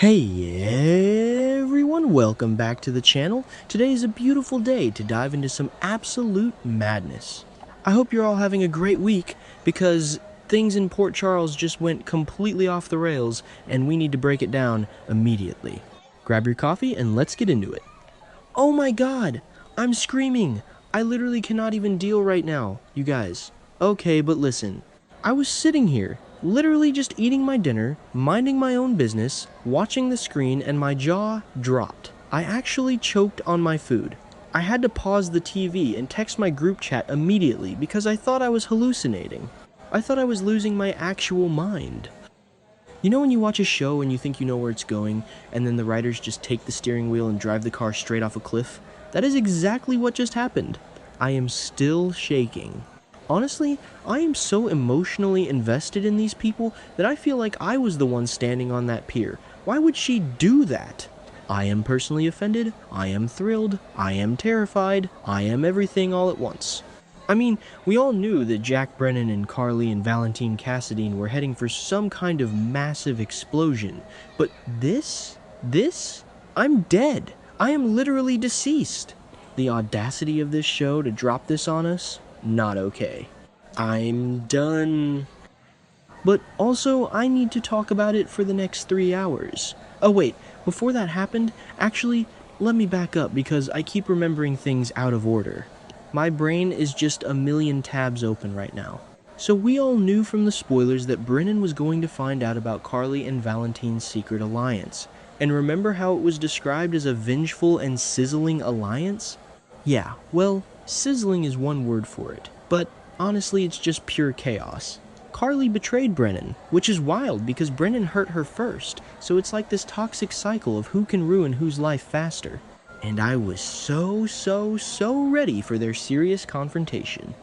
Hey everyone, welcome back to the channel. Today is a beautiful day to dive into some absolute madness. I hope you're all having a great week because things in Port Charles just went completely off the rails and we need to break it down immediately. Grab your coffee and let's get into it. Oh my god, I'm screaming. I literally cannot even deal right now, you guys. Okay, but listen. I was sitting here, literally just eating my dinner, minding my own business, watching the screen, and my jaw dropped. I actually choked on my food. I had to pause the TV and text my group chat immediately because I thought I was hallucinating. I thought I was losing my actual mind. You know when you watch a show and you think you know where it's going, and then the writers just take the steering wheel and drive the car straight off a cliff? That is exactly what just happened. I am still shaking. Honestly, I am so emotionally invested in these people that I feel like I was the one standing on that pier. Why would she do that? I am personally offended, I am thrilled, I am terrified, I am everything all at once. I mean, we all knew that Jack Brennan and Carly and Valentin Cassadine were heading for some kind of massive explosion, but this? I'm dead. I am literally deceased. The audacity of this show to drop this on us? Not okay. I'm done. But also, I need to talk about it for the next 3 hours. Oh wait, before that happened, actually, let me back up because I keep remembering things out of order. My brain is just a million tabs open right now. So we all knew from the spoilers that Brennan was going to find out about Carly and Valentin's secret alliance. And remember how it was described as a vengeful and sizzling alliance? Yeah, well, sizzling is one word for it, but honestly it's just pure chaos. Carly betrayed Brennan, which is wild because Brennan hurt her first, so it's like this toxic cycle of who can ruin whose life faster. And I was so ready for their serious confrontation.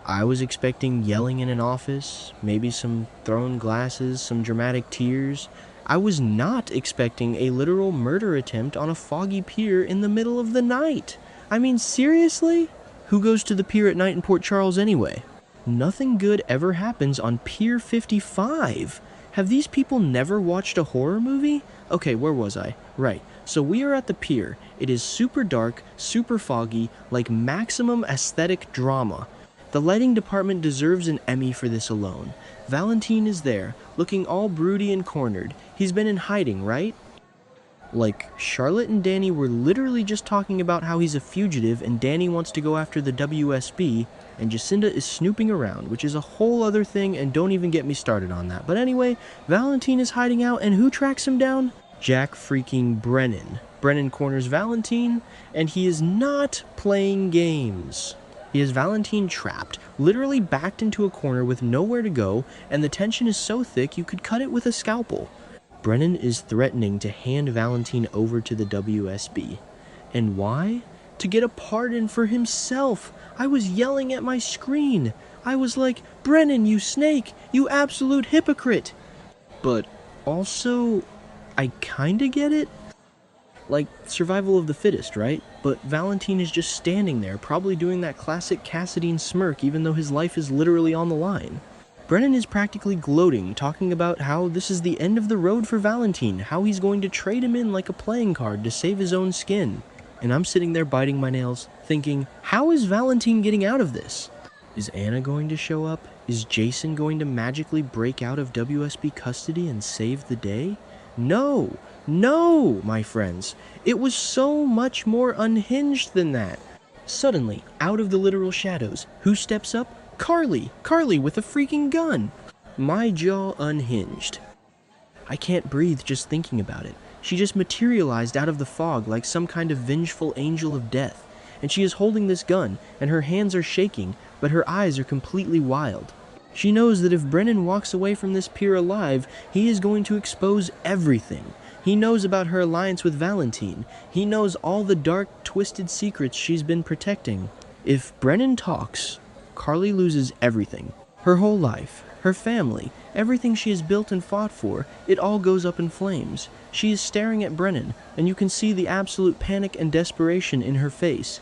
I was expecting yelling in an office, maybe some thrown glasses, some dramatic tears. I was not expecting a literal murder attempt on a foggy pier in the middle of the night. I mean, seriously? Who goes to the pier at night in Port Charles anyway? Nothing good ever happens on Pier 55. Have these people never watched a horror movie? Okay, where was I? Right, so we are at the pier. It is super dark, super foggy, like maximum aesthetic drama. The lighting department deserves an Emmy for this alone. Valentin is there, looking all broody and cornered. He's been in hiding, right? Like, Charlotte and Danny were literally just talking about how he's a fugitive and Danny wants to go after the WSB, and Jacinda is snooping around, which is a whole other thing, and don't even get me started on that. But anyway, Valentin is hiding out, and who tracks him down? Jack freaking Brennan. Brennan corners Valentin, and he is not playing games. He has Valentin trapped, literally backed into a corner with nowhere to go, and the tension is so thick you could cut it with a scalpel. Brennan is threatening to hand Valentin over to the WSB. And why? To get a pardon for himself. I was yelling at my screen. I was like, Brennan, you snake, you absolute hypocrite. But also, I kinda get it. Like, survival of the fittest, right? But Valentin is just standing there, probably doing that classic Cassadine smirk even though his life is literally on the line. Brennan is practically gloating, talking about how this is the end of the road for Valentin, how he's going to trade him in like a playing card to save his own skin. And I'm sitting there biting my nails, thinking, how is Valentin getting out of this? Is Anna going to show up? Is Jason going to magically break out of WSB custody and save the day? No, my friends. It was so much more unhinged than that. Suddenly, out of the literal shadows, who steps up? Carly with a freaking gun. My jaw unhinged. I can't breathe just thinking about it. She just materialized out of the fog like some kind of vengeful angel of death, and she is holding this gun, and her hands are shaking, but her eyes are completely wild. She knows that if Brennan walks away from this pier alive, he is going to expose everything. He knows about her alliance with Valentin. He knows all the dark, twisted secrets she's been protecting. If Brennan talks, Carly loses everything. Her whole life, her family, everything she has built and fought for, it all goes up in flames. She is staring at Brennan, and you can see the absolute panic and desperation in her face.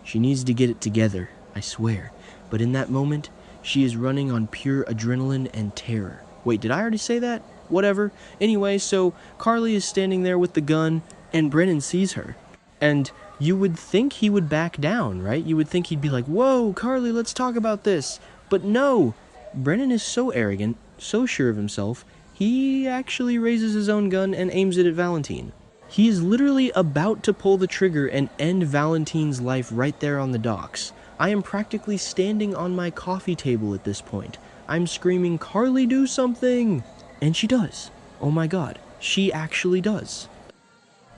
She needs to get it together, I swear. But in that moment, she is running on pure adrenaline and terror. Wait, did I already say that? whatever. Anyway, so Carly is standing there with the gun, and Brennan sees her. And you would think he would back down, right? You would think he'd be like, whoa, Carly, let's talk about this. But no, Brennan is so arrogant, so sure of himself, he actually raises his own gun and aims it at Valentin. He is literally about to pull the trigger and end Valentin's life right there on the docks. I am practically standing on my coffee table at this point. I'm screaming, Carly, do something! And she does. Oh my god, she actually does.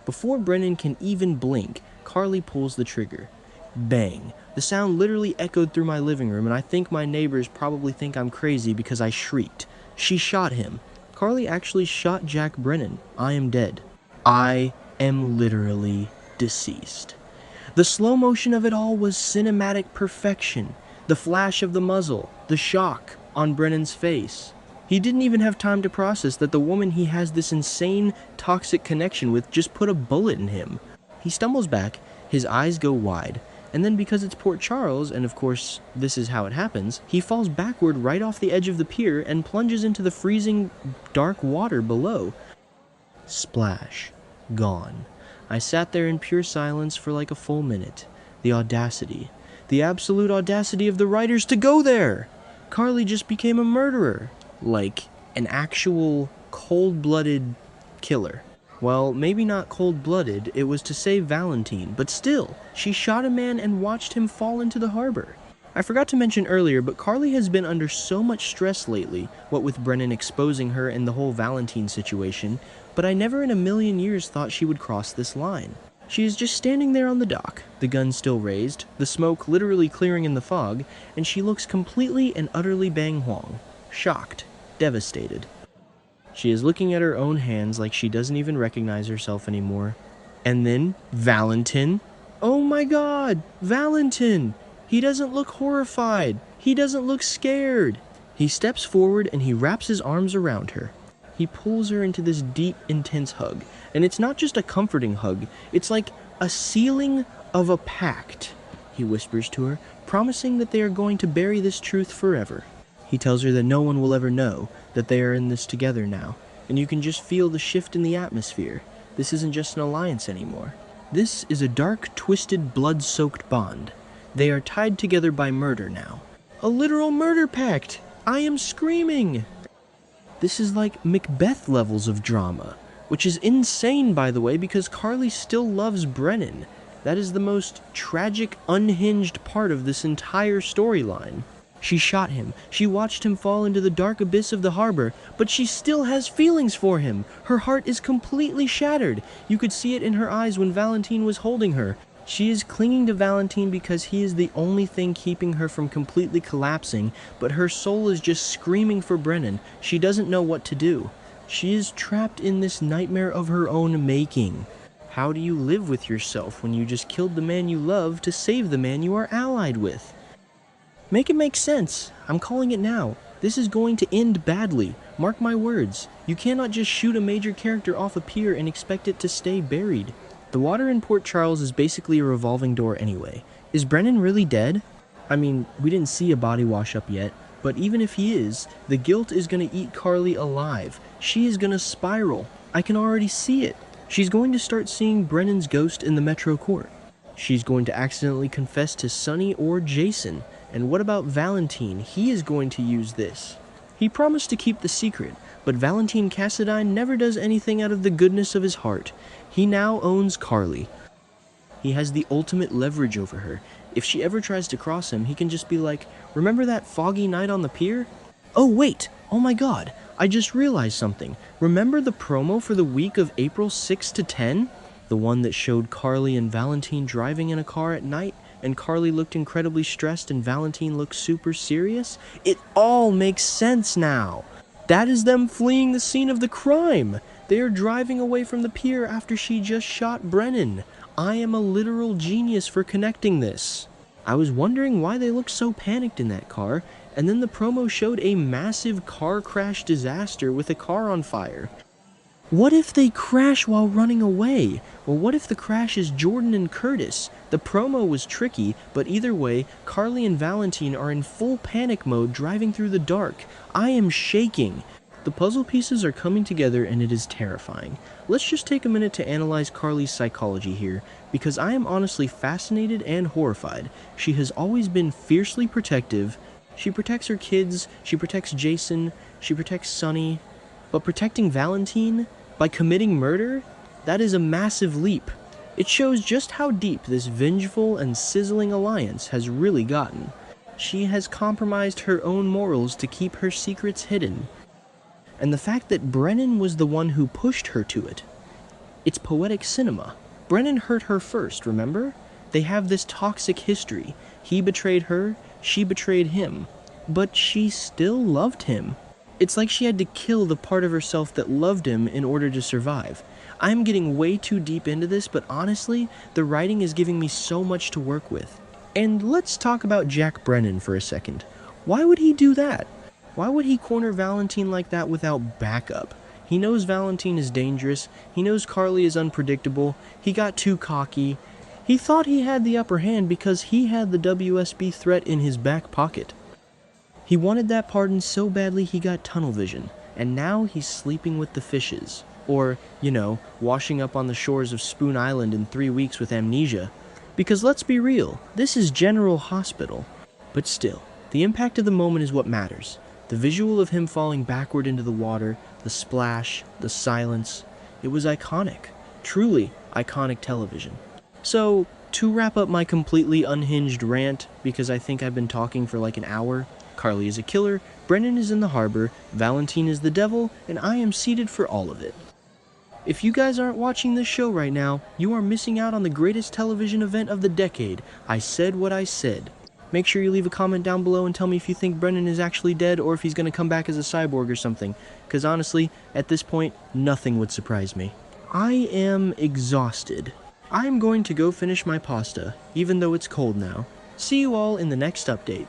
Before Brennan can even blink, Carly pulls the trigger. Bang. The sound literally echoed through my living room, and I think my neighbors probably think I'm crazy because I shrieked. She shot him. Carly actually shot Jack Brennan. I am dead. I am literally deceased. The slow motion of it all was cinematic perfection. The flash of the muzzle, the shock on Brennan's face. He didn't even have time to process that the woman he has this insane, toxic connection with just put a bullet in him. He stumbles back, his eyes go wide, and then because it's Port Charles, and of course this is how it happens, he falls backward right off the edge of the pier and plunges into the freezing, dark water below. Splash. Gone. I sat there in pure silence for like a full minute. The audacity. The absolute audacity of the writers to go there! Carly just became a murderer. Like, an actual cold-blooded killer. Well, maybe not cold-blooded, it was to save Valentin, but still, she shot a man and watched him fall into the harbor. I forgot to mention earlier, but Carly has been under so much stress lately, what with Brennan exposing her and the whole Valentin situation, but I never in a million years thought she would cross this line. She is just standing there on the dock, the gun still raised, the smoke literally clearing in the fog, and she looks completely and utterly bang huang. Shocked. Devastated. She is looking at her own hands like she doesn't even recognize herself anymore. And then, Valentin. Oh my god! Valentin! He doesn't look horrified. He doesn't look scared. He steps forward and he wraps his arms around her. He pulls her into this deep, intense hug. And it's not just a comforting hug. It's like a sealing of a pact, he whispers to her, promising that they are going to bury this truth forever. He tells her that no one will ever know that they are in this together now, and you can just feel the shift in the atmosphere. This isn't just an alliance anymore. This is a dark, twisted, blood-soaked bond. They are tied together by murder now. A literal murder pact! I am screaming! This is like Macbeth levels of drama, which is insane, by the way, because Carly still loves Brennan. That is the most tragic, unhinged part of this entire storyline. She shot him. She watched him fall into the dark abyss of the harbor, but she still has feelings for him. Her heart is completely shattered. You could see it in her eyes when Valentin was holding her. She is clinging to Valentin because he is the only thing keeping her from completely collapsing, but her soul is just screaming for Brennan. She doesn't know what to do. She is trapped in this nightmare of her own making. How do you live with yourself when you just killed the man you love to save the man you are allied with? Make it make sense. I'm calling it now. This is going to end badly. Mark my words. You cannot just shoot a major character off a pier and expect it to stay buried. The water in Port Charles is basically a revolving door anyway. Is Brennan really dead? I mean, we didn't see a body wash up yet, but even if he is, the guilt is going to eat Carly alive. She is going to spiral. I can already see it. She's going to start seeing Brennan's ghost in the Metro Court. She's going to accidentally confess to Sonny or Jason. And what about Valentin? He is going to use this. He promised to keep the secret, but Valentin Cassadine never does anything out of the goodness of his heart. He now owns Carly. He has the ultimate leverage over her. If she ever tries to cross him, he can just be like, remember that foggy night on the pier? Oh wait, oh my god, I just realized something. Remember the promo for the week of April 6 to 10? The one that showed Carly and Valentin driving in a car at night? And Carly looked incredibly stressed and Valentin looked super serious? It all makes sense now. That is them fleeing the scene of the crime. They are driving away from the pier after she just shot Brennan. I am a literal genius for connecting this. I was wondering why they looked so panicked in that car, and then the promo showed a massive car crash disaster with a car on fire. What if they crash while running away? Or what if the crash is Jordan and Curtis? The promo was tricky, but either way, Carly and Valentin are in full panic mode driving through the dark. I am shaking. The puzzle pieces are coming together and it is terrifying. Let's just take a minute to analyze Carly's psychology here, because I am honestly fascinated and horrified. She has always been fiercely protective. She protects her kids, she protects Jason, she protects Sonny, but protecting Valentin by committing murder? That is a massive leap. It shows just how deep this vengeful and sizzling alliance has really gotten. She has compromised her own morals to keep her secrets hidden. And the fact that Brennan was the one who pushed her to it. It's poetic cinema. Brennan hurt her first, remember? They have this toxic history. He betrayed her, she betrayed him. But she still loved him. It's like she had to kill the part of herself that loved him in order to survive. I'm getting way too deep into this, but honestly, the writing is giving me so much to work with. And let's talk about Jack Brennan for a second. Why would he do that? Why would he corner Valentin like that without backup? He knows Valentin is dangerous, he knows Carly is unpredictable, he got too cocky. He thought he had the upper hand because he had the WSB threat in his back pocket. He wanted that pardon so badly he got tunnel vision, and now he's sleeping with the fishes. Or, washing up on the shores of Spoon Island in 3 weeks with amnesia. Because let's be real, this is General Hospital. But still, the impact of the moment is what matters. The visual of him falling backward into the water, the splash, the silence, it was iconic. Truly iconic television. So, to wrap up my completely unhinged rant, because I think I've been talking for like an hour, Carly is a killer, Brennan is in the harbor, Valentin is the devil, and I am seated for all of it. If you guys aren't watching this show right now, you are missing out on the greatest television event of the decade. I said what I said. Make sure you leave a comment down below and tell me if you think Brennan is actually dead or if he's going to come back as a cyborg or something. Because honestly, at this point, nothing would surprise me. I am exhausted. I am going to go finish my pasta, even though it's cold now. See you all in the next update.